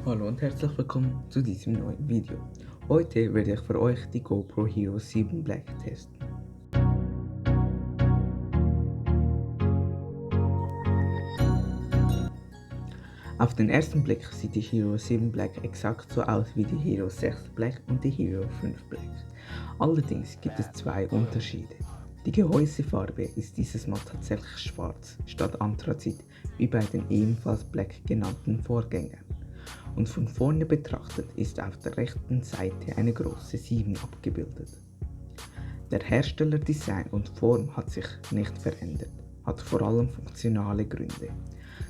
Hallo und herzlich willkommen zu diesem neuen Video. Heute werde ich für euch die GoPro Hero 7 Black testen. Auf den ersten Blick sieht die Hero 7 Black exakt so aus wie die Hero 6 Black und die Hero 5 Black. Allerdings gibt es zwei Unterschiede. Die Gehäusefarbe ist dieses Mal tatsächlich schwarz statt Anthrazit wie bei den ebenfalls Black genannten Vorgängern. Und von vorne betrachtet ist auf der rechten Seite eine große 7 abgebildet. Der Herstellerdesign und Form hat sich nicht verändert, hat vor allem funktionale Gründe.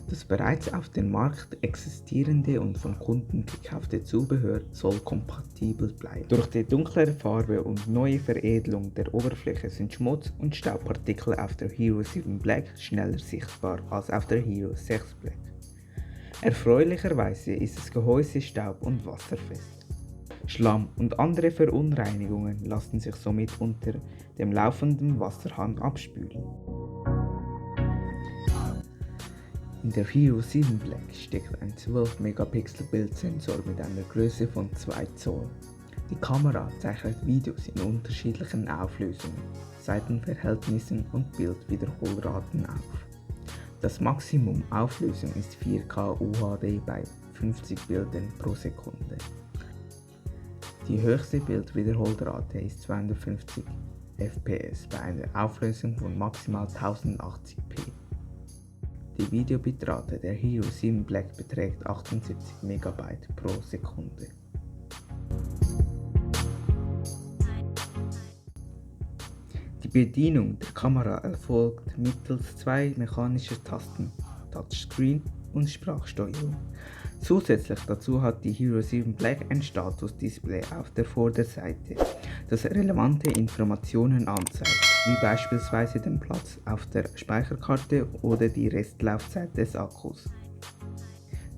Das bereits auf dem Markt existierende und von Kunden gekaufte Zubehör soll kompatibel bleiben. Durch die dunklere Farbe und neue Veredelung der Oberfläche sind Schmutz- und Staubpartikel auf der Hero 7 Black schneller sichtbar als auf der Hero 6 Black. Erfreulicherweise ist das Gehäuse staub- und wasserfest. Schlamm und andere Verunreinigungen lassen sich somit unter dem laufenden Wasserhahn abspülen. In der Hero 7 Black steckt ein 12 Megapixel Bildsensor mit einer Größe von 2 Zoll. Die Kamera zeichnet Videos in unterschiedlichen Auflösungen, Seitenverhältnissen und Bildwiederholraten auf. Das Maximum Auflösung ist 4K UHD bei 50 Bildern pro Sekunde. Die höchste Bildwiederholrate ist 250 fps bei einer Auflösung von maximal 1080p. Die Videobitrate der Hero 7 Black beträgt 78 MB pro Sekunde. Die Bedienung der Kamera erfolgt mittels zwei mechanischer Tasten, Touchscreen und Sprachsteuerung. Zusätzlich dazu hat die Hero 7 Black ein Statusdisplay auf der Vorderseite, das relevante Informationen anzeigt, wie beispielsweise den Platz auf der Speicherkarte oder die Restlaufzeit des Akkus.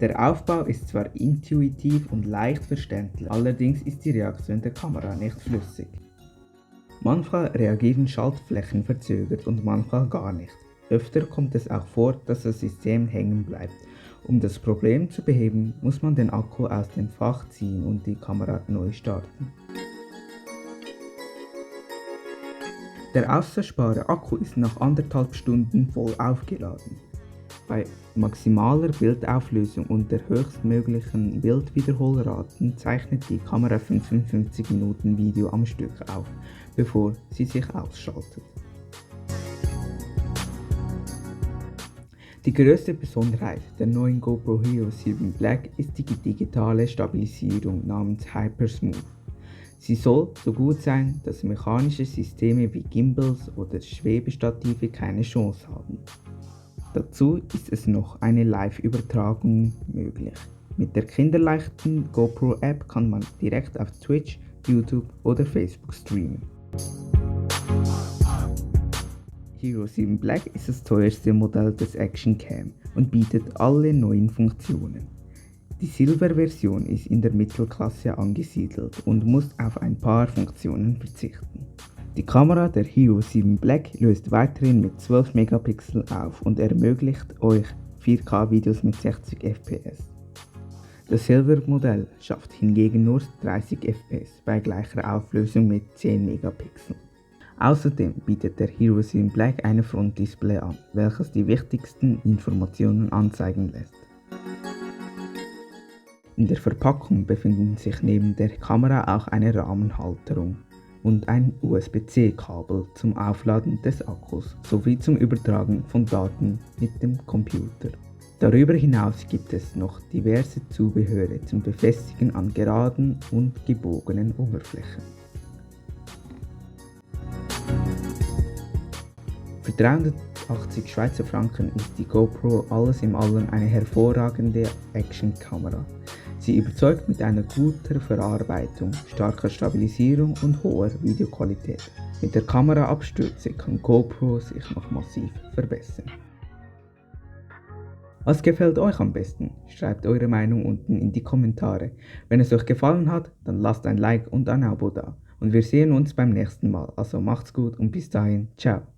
Der Aufbau ist zwar intuitiv und leicht verständlich, allerdings ist die Reaktion der Kamera nicht flüssig. Manchmal reagieren Schaltflächen verzögert und manchmal gar nicht. Öfter kommt es auch vor, dass das System hängen bleibt. Um das Problem zu beheben, muss man den Akku aus dem Fach ziehen und die Kamera neu starten. Der austauschbare Akku ist nach 1,5 Stunden voll aufgeladen. Bei maximaler Bildauflösung und der höchstmöglichen Bildwiederholraten zeichnet die Kamera 55 Minuten Video am Stück auf, bevor sie sich ausschaltet. Die größte Besonderheit der neuen GoPro Hero 7 Black ist die digitale Stabilisierung namens HyperSmooth. Sie soll so gut sein, dass mechanische Systeme wie Gimbals oder Schwebestative keine Chance haben. Dazu ist es noch eine Live-Übertragung möglich. Mit der kinderleichten GoPro-App kann man direkt auf Twitch, YouTube oder Facebook streamen. Hero 7 Black ist das teuerste Modell des Action Cam und bietet alle neuen Funktionen. Die Silver-Version ist in der Mittelklasse angesiedelt und muss auf ein paar Funktionen verzichten. Die Kamera der Hero 7 Black löst weiterhin mit 12 Megapixel auf und ermöglicht euch 4K Videos mit 60 fps. Das Silver-Modell schafft hingegen nur 30 fps bei gleicher Auflösung mit 10 Megapixel. Außerdem bietet der Hero 7 Black ein Frontdisplay an, welches die wichtigsten Informationen anzeigen lässt. In der Verpackung befinden sich neben der Kamera auch eine Rahmenhalterung und ein USB-C-Kabel zum Aufladen des Akkus sowie zum Übertragen von Daten mit dem Computer. Darüber hinaus gibt es noch diverse Zubehöre zum Befestigen an geraden und gebogenen Oberflächen. Für 380 Schweizer Franken ist die GoPro alles in allem eine hervorragende Actionkamera. Sie überzeugt mit einer guten Verarbeitung, starker Stabilisierung und hoher Videoqualität. Mit der Kameraabstürze kann GoPro sich noch massiv verbessern. Was gefällt euch am besten? Schreibt eure Meinung unten in die Kommentare. Wenn es euch gefallen hat, dann lasst ein Like und ein Abo da. Und wir sehen uns beim nächsten Mal. Also macht's gut und bis dahin, ciao.